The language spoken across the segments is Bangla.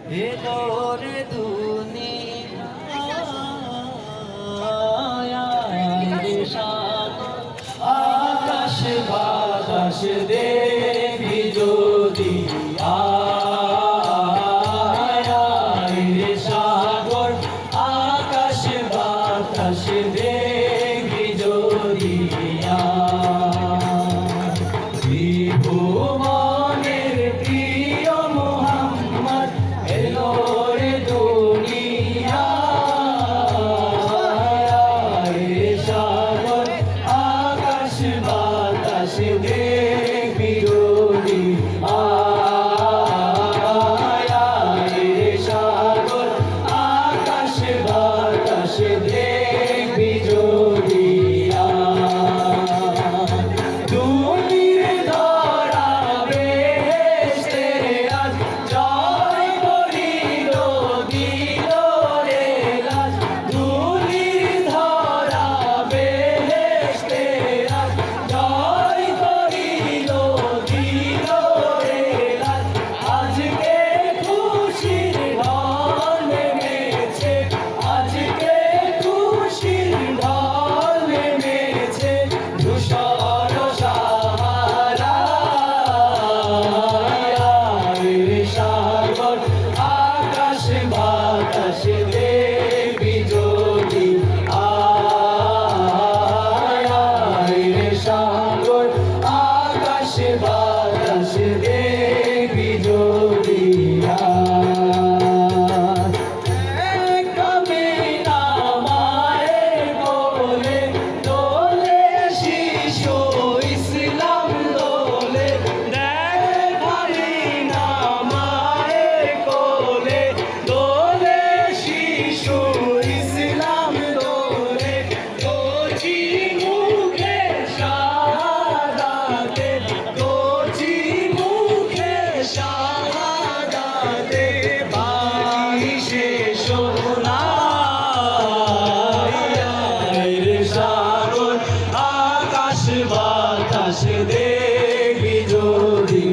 এলো রে দুনিয়ায় সাগর আকাশ বাতাস দেখবি যদি সাগর আকাশ বাতাস দেখবি যদি ত্রিভুবনের প্রিয় মোহাম্মদ এলো রে দুনিয়ায় সাগর আকাশ বাতাস দেখবি যদি সাগর আকাশ বাতাস দেখবি যদি সাগর আকাশ বাতাস দেখবি যদি কবে না মায়ের কোলে দোলে শিশু ইসলাম দোলে দেখাবি না মায়ের কোলে দোলে শিশু ইসলাম দোলে কচি মুখে শাহাদাতে কচি মুখে শাহাদাতে বাইশে সোনায় রে সাগর আকাশ বাতাস দেখবি যদি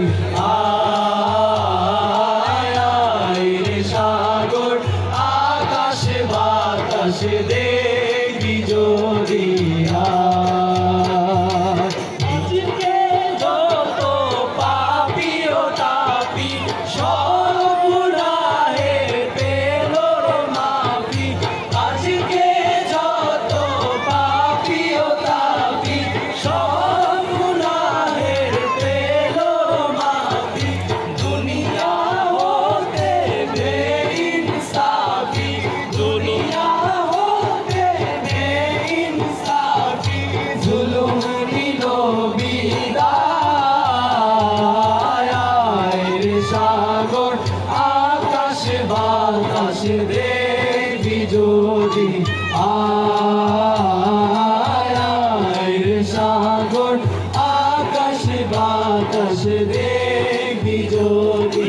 রে সাগর আকাশ বাতাস দেখবি যদি আজকে যত পাপি ও তাপি সব গুনাহের পেল মাফি আজকে যত পাপি ও তাপি সব গুনাহের পেল মাফি দুনিয়া হতে বেইনসাফি দুনিয়া হতে বেইনসাফি জুলুম নিল বিদায় রে সাগর আকাশ বাতাস দেখবি যদি রে সাগর আকাশ বাতাস দেখবি যদি